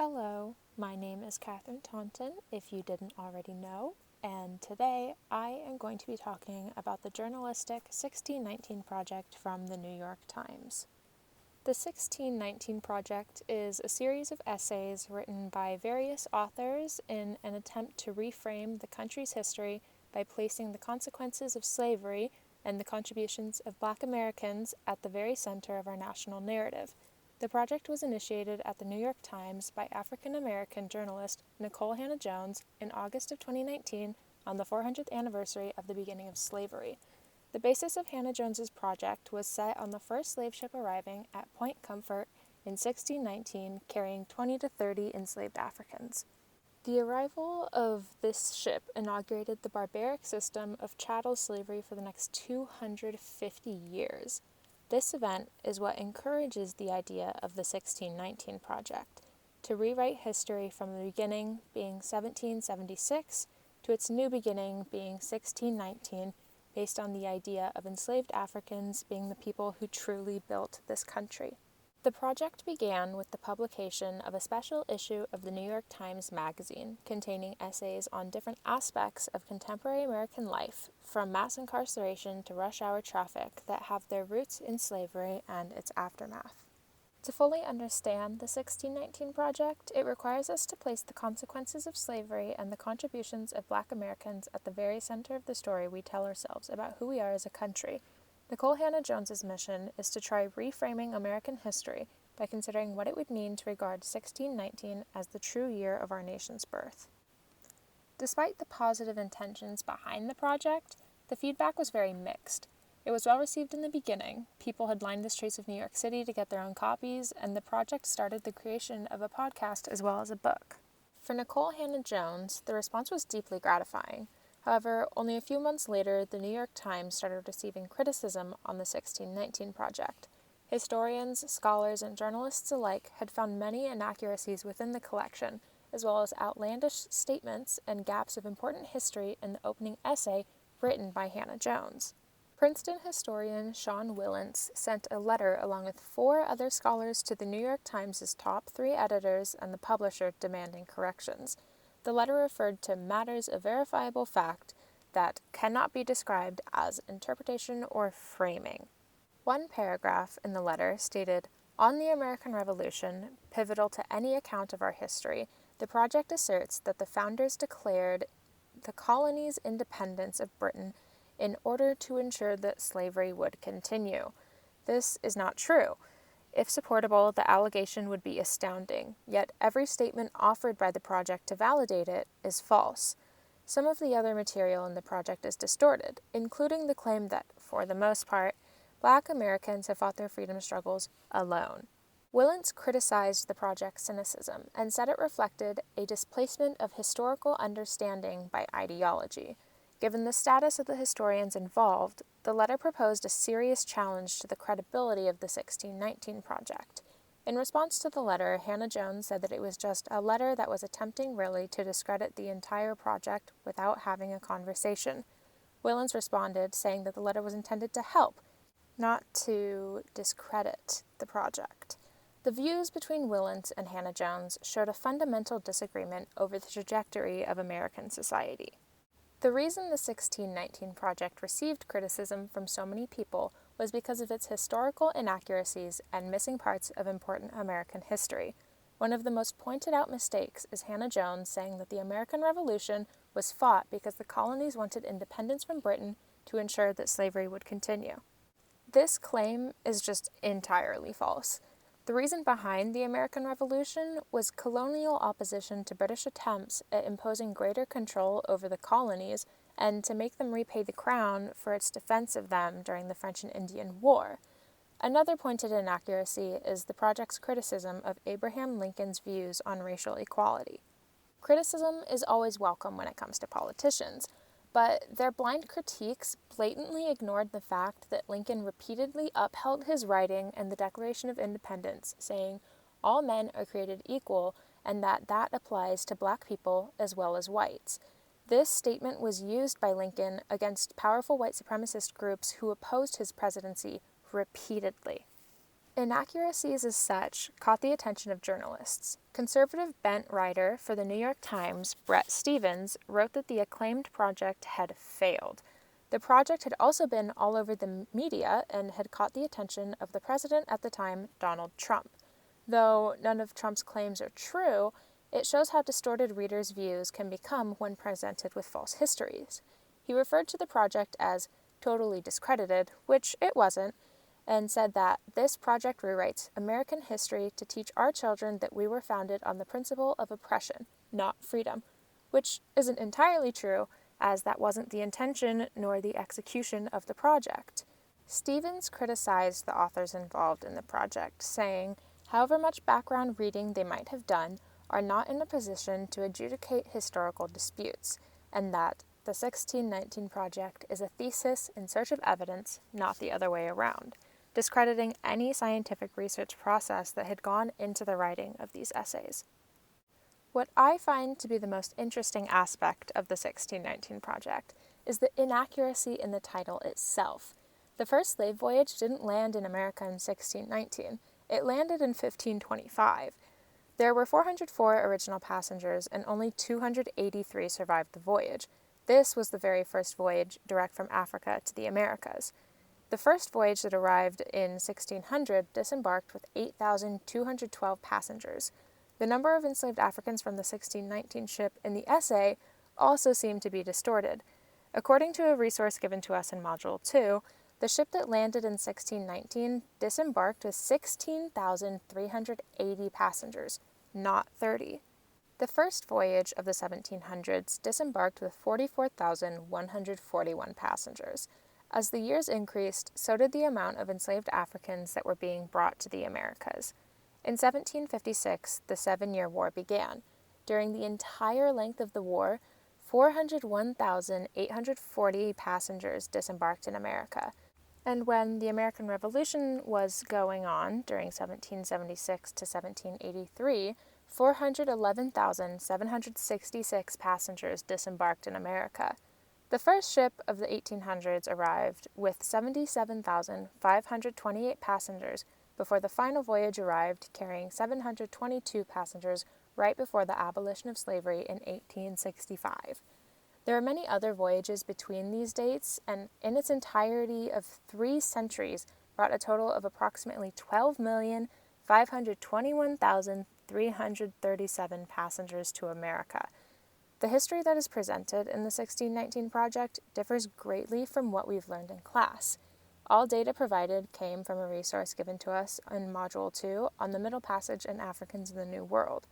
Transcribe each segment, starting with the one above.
Hello, my name is Catherine Taunton, if you didn't already know, and today I am going to be talking about the journalistic 1619 Project from the New York Times. The 1619 Project is a series of essays written by various authors in an attempt to reframe the country's history by placing the consequences of slavery and the contributions of Black Americans at the very center of our national narrative. The project was initiated at the New York Times by African-American journalist Nicole Hannah-Jones in August of 2019 on the 400th anniversary of the beginning of slavery. The basis of Hannah-Jones's project was set on the first slave ship arriving at Point Comfort in 1619, carrying 20 to 30 enslaved Africans. The arrival of this ship inaugurated the barbaric system of chattel slavery for the next 250 years. This event is what encourages the idea of the 1619 Project, to rewrite history from the beginning being 1776 to its new beginning being 1619, based on the idea of enslaved Africans being the people who truly built this country. The project began with the publication of a special issue of the New York Times Magazine containing essays on different aspects of contemporary American life, from mass incarceration to rush hour traffic, that have their roots in slavery and its aftermath. To fully understand the 1619 Project, it requires us to place the consequences of slavery and the contributions of Black Americans at the very center of the story we tell ourselves about who we are as a country. Nicole Hannah-Jones's mission is to try reframing American history by considering what it would mean to regard 1619 as the true year of our nation's birth. Despite the positive intentions behind the project, the feedback was very mixed. It was well received in the beginning. People had lined the streets of New York City to get their own copies, and the project started the creation of a podcast as well as a book. For Nicole Hannah-Jones, the response was deeply gratifying. However, only a few months later, the New York Times started receiving criticism on the 1619 Project. Historians, scholars, and journalists alike had found many inaccuracies within the collection, as well as outlandish statements and gaps of important history in the opening essay written by Hannah-Jones. Princeton historian Sean Willents sent a letter along with 4 other scholars to the New York Times' top 3 editors and the publisher demanding corrections. The letter referred to matters of verifiable fact that cannot be described as interpretation or framing. One paragraph in the letter stated, "On the American Revolution, pivotal to any account of our history, the project asserts that the founders declared the colony's independence of Britain in order to ensure that slavery would continue. This is not true. If supportable, the allegation would be astounding, yet every statement offered by the project to validate it is false. Some of the other material in the project is distorted, including the claim that, for the most part, Black Americans have fought their freedom struggles alone." Willents criticized the project's cynicism and said it reflected a displacement of historical understanding by ideology. Given the status of the historians involved, the letter proposed a serious challenge to the credibility of the 1619 Project. In response to the letter, Hannah-Jones said that it was just a letter that was attempting really to discredit the entire project without having a conversation. Willents responded, saying that the letter was intended to help, not to discredit the project. The views between Willents and Hannah-Jones showed a fundamental disagreement over the trajectory of American society. The reason the 1619 Project received criticism from so many people was because of its historical inaccuracies and missing parts of important American history. One of the most pointed out mistakes is Hannah-Jones saying that the American Revolution was fought because the colonies wanted independence from Britain to ensure that slavery would continue. This claim is just entirely false. The reason behind the American Revolution was colonial opposition to British attempts at imposing greater control over the colonies and to make them repay the Crown for its defense of them during the French and Indian War. Another pointed inaccuracy is the project's criticism of Abraham Lincoln's views on racial equality. Criticism is always welcome when it comes to politicians, but their blind critiques blatantly ignored the fact that Lincoln repeatedly upheld his writing and the Declaration of Independence, saying, "All men are created equal," and that applies to Black people as well as whites. This statement was used by Lincoln against powerful white supremacist groups who opposed his presidency repeatedly. inaccuracies as such caught the attention of journalists. Conservative bent writer for the New York Times, Bret Stephens, wrote that the acclaimed project had failed. The project had also been all over the media and had caught the attention of the president at the time, Donald Trump. Though none of Trump's claims are true, it shows how distorted readers' views can become when presented with false histories. He referred to the project as totally discredited, which it wasn't, and said that this project rewrites American history to teach our children that we were founded on the principle of oppression, not freedom, which isn't entirely true, as that wasn't the intention nor the execution of the project. Stephens criticized the authors involved in the project, saying, however much background reading they might have done, are not in a position to adjudicate historical disputes, and that the 1619 Project is a thesis in search of evidence, not the other way around, discrediting any scientific research process that had gone into the writing of these essays. What I find to be the most interesting aspect of the 1619 Project is the inaccuracy in the title itself. The first slave voyage didn't land in America in 1619. It landed in 1525. There were 404 original passengers and only 283 survived the voyage. This was the very first voyage direct from Africa to the Americas. The first voyage that arrived in 1600 disembarked with 8,212 passengers. The number of enslaved Africans from the 1619 ship in the essay also seemed to be distorted. According to a resource given to us in Module 2, the ship that landed in 1619 disembarked with 16,380 passengers, not 30. The first voyage of the 1700s disembarked with 44,141 passengers. As the years increased, so did the amount of enslaved Africans that were being brought to the Americas. In 1756, the Seven-Year War began. During the entire length of the war, 401,840 passengers disembarked in America. And when the American Revolution was going on during 1776 to 1783, 411,766 passengers disembarked in America. The first ship of the 1800s arrived with 77,528 passengers before the final voyage arrived carrying 722 passengers right before the abolition of slavery in 1865. There are many other voyages between these dates, and in its entirety of 3 centuries brought a total of approximately 12,521,337 passengers to America. The history that is presented in the 1619 Project differs greatly from what we've learned in class. All data provided came from a resource given to us in Module 2 on the Middle Passage and Africans in the New World.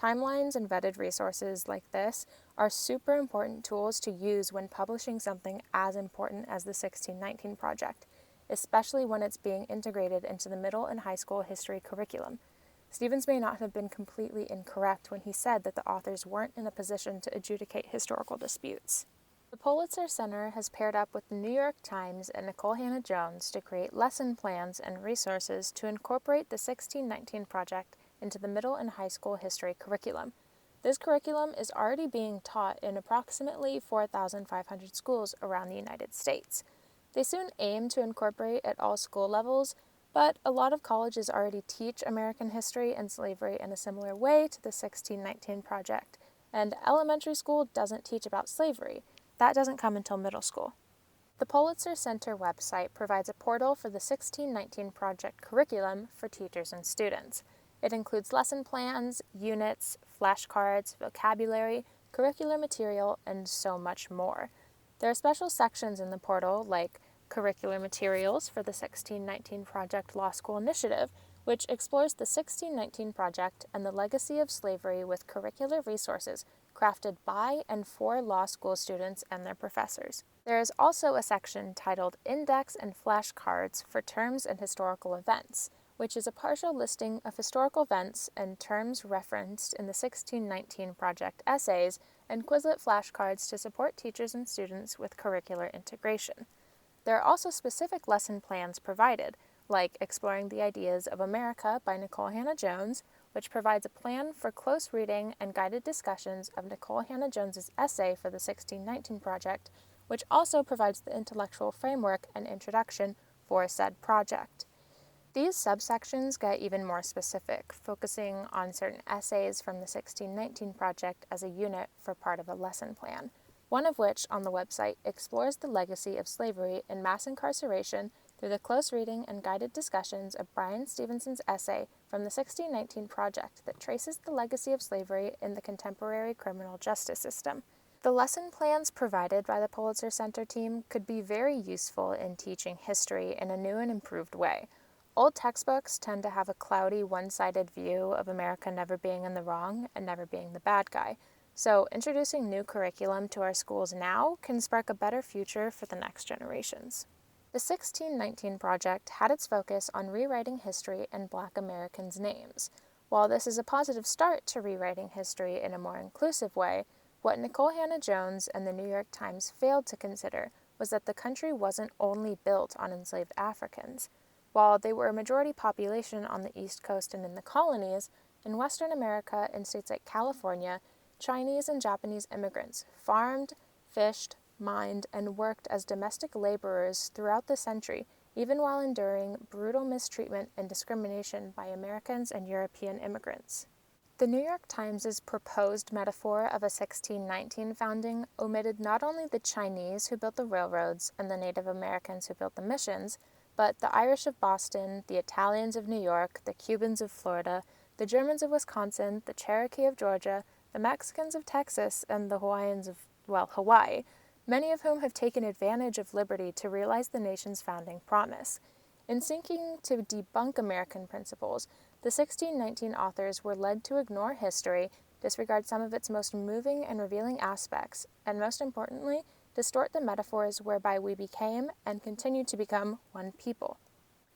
Timelines and vetted resources like this are super important tools to use when publishing something as important as the 1619 Project, especially when it's being integrated into the middle and high school history curriculum. Stephens may not have been completely incorrect when he said that the authors weren't in a position to adjudicate historical disputes. The Pulitzer Center has paired up with the New York Times and Nicole Hannah-Jones to create lesson plans and resources to incorporate the 1619 Project into the middle and high school history curriculum. This curriculum is already being taught in approximately 4,500 schools around the United States. They soon aim to incorporate at all school levels, but a lot of colleges already teach American history and slavery in a similar way to the 1619 Project, and elementary school doesn't teach about slavery. That doesn't come until middle school. The Pulitzer Center website provides a portal for the 1619 Project curriculum for teachers and students. It includes lesson plans, units, flashcards, vocabulary, curricular material, and so much more. There are special sections in the portal like Curricular Materials for the 1619 Project Law School Initiative, which explores the 1619 Project and the legacy of slavery with curricular resources crafted by and for law school students and their professors. There is also a section titled Index and Flashcards for Terms and Historical Events, which is a partial listing of historical events and terms referenced in the 1619 Project essays and Quizlet flashcards to support teachers and students with curricular integration. There are also specific lesson plans provided, like Exploring the Ideas of America by Nicole Hannah-Jones, which provides a plan for close reading and guided discussions of Nicole Hannah-Jones's essay for the 1619 Project, which also provides the intellectual framework and introduction for said project. These subsections get even more specific, focusing on certain essays from the 1619 project as a unit for part of a lesson plan, one of which, on the website, explores the legacy of slavery and mass incarceration through the close reading and guided discussions of Brian Stevenson's essay from the 1619 project that traces the legacy of slavery in the contemporary criminal justice system. The lesson plans provided by the Pulitzer Center team could be very useful in teaching history in a new and improved way. Old textbooks tend to have a cloudy, one-sided view of America never being in the wrong and never being the bad guy. So introducing new curriculum to our schools now can spark a better future for the next generations. The 1619 project had its focus on rewriting history and Black Americans' names. While this is a positive start to rewriting history in a more inclusive way, what Nicole Hannah-Jones and the New York Times failed to consider was that the country wasn't only built on enslaved Africans. While they were a majority population on the East Coast and in the colonies, in Western America and states like California, Chinese and Japanese immigrants farmed, fished, mined, and worked as domestic laborers throughout the century, even while enduring brutal mistreatment and discrimination by Americans and European immigrants. The New York Times' proposed metaphor of a 1619 founding omitted not only the Chinese who built the railroads and the Native Americans who built the missions, but the Irish of Boston, the Italians of New York, the Cubans of Florida, the Germans of Wisconsin, the Cherokee of Georgia, the Mexicans of Texas, and the Hawaiians of, Hawaii, many of whom have taken advantage of liberty to realize the nation's founding promise. In seeking to debunk American principles, the 1619 authors were led to ignore history, disregard some of its most moving and revealing aspects, and most importantly, distort the metaphors whereby we became and continue to become one people.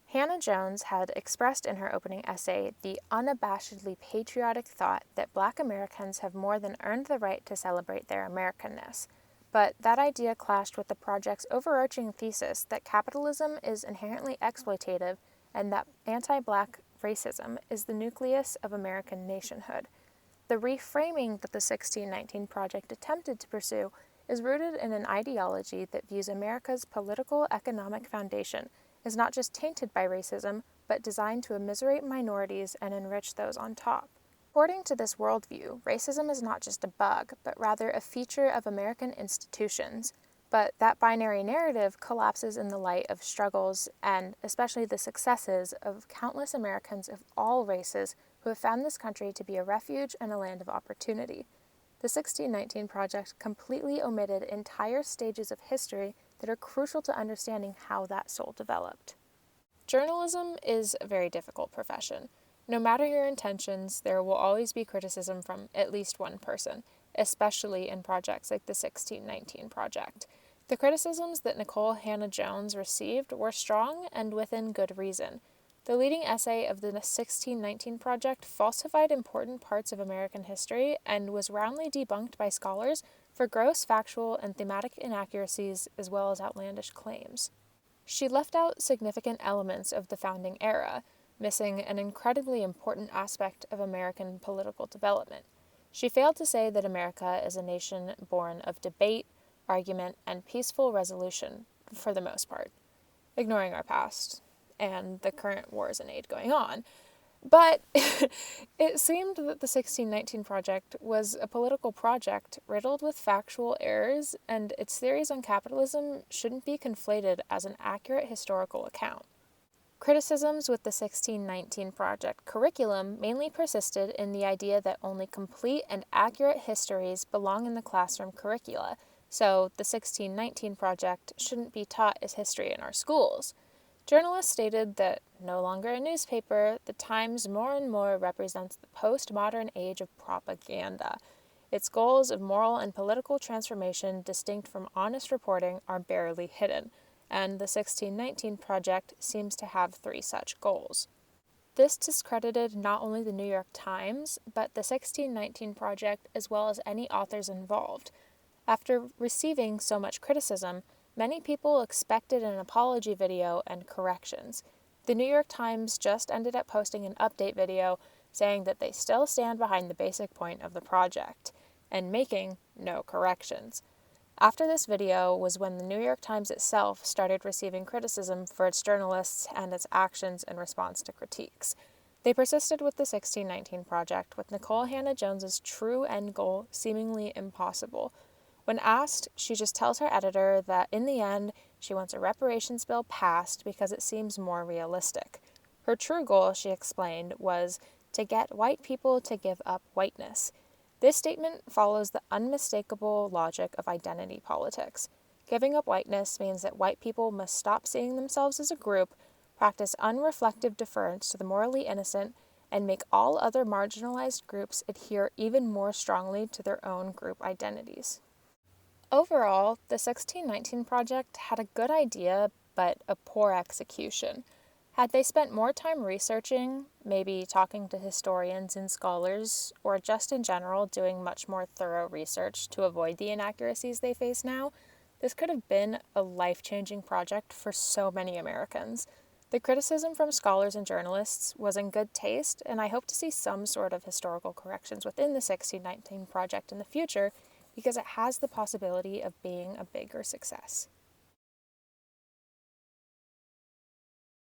Hannah-Jones had expressed in her opening essay the unabashedly patriotic thought that Black Americans have more than earned the right to celebrate their Americanness. But that idea clashed with the project's overarching thesis that capitalism is inherently exploitative and that anti-Black racism is the nucleus of American nationhood. The reframing that the 1619 project attempted to pursue is rooted in an ideology that views America's political economic foundation as not just tainted by racism, but designed to immiserate minorities and enrich those on top. According to this worldview, racism is not just a bug, but rather a feature of American institutions. But that binary narrative collapses in the light of struggles and especially the successes of countless Americans of all races who have found this country to be a refuge and a land of opportunity. The 1619 project completely omitted entire stages of history that are crucial to understanding how that soul developed. Journalism is a very difficult profession. No matter your intentions, there will always be criticism from at least one person, especially in projects like the 1619 project. The criticisms that Nicole Hannah-Jones received were strong and within good reason. The leading essay of the 1619 project falsified important parts of American history and was roundly debunked by scholars for gross factual and thematic inaccuracies as well as outlandish claims. She left out significant elements of the founding era, missing an incredibly important aspect of American political development. She failed to say that America is a nation born of debate, argument, and peaceful resolution, for the most part, ignoring our past and the current wars and aid going on. But it seemed that the 1619 project was a political project riddled with factual errors, and its theories on capitalism shouldn't be conflated as an accurate historical account. Criticisms with the 1619 project curriculum mainly persisted in the idea that only complete and accurate histories belong in the classroom curricula, so the 1619 project shouldn't be taught as history in our schools. Journalists stated that, no longer a newspaper, the Times more and more represents the postmodern age of propaganda. Its goals of moral and political transformation distinct from honest reporting are barely hidden, and the 1619 project seems to have 3 such goals. This discredited not only the New York Times, but the 1619 project as well as any authors involved. After receiving so much criticism, many people expected an apology video and corrections. The New York Times just ended up posting an update video saying that they still stand behind the basic point of the project and making no corrections. After this video was when the New York Times itself started receiving criticism for its journalists and its actions in response to critiques. They persisted with the 1619 Project, with Nicole Hannah-Jones's true end goal seemingly impossible. When asked, she just tells her editor that in the end, she wants a reparations bill passed because it seems more realistic. Her true goal, she explained, was to get white people to give up whiteness. This statement follows the unmistakable logic of identity politics. Giving up whiteness means that white people must stop seeing themselves as a group, practice unreflective deference to the morally innocent, and make all other marginalized groups adhere even more strongly to their own group identities. Overall, the 1619 Project had a good idea, but a poor execution. Had they spent more time researching, maybe talking to historians and scholars, or just in general doing much more thorough research to avoid the inaccuracies they face now, this could have been a life-changing project for so many Americans. The criticism from scholars and journalists was in good taste, and I hope to see some sort of historical corrections within the 1619 Project in the future because it has the possibility of being a bigger success.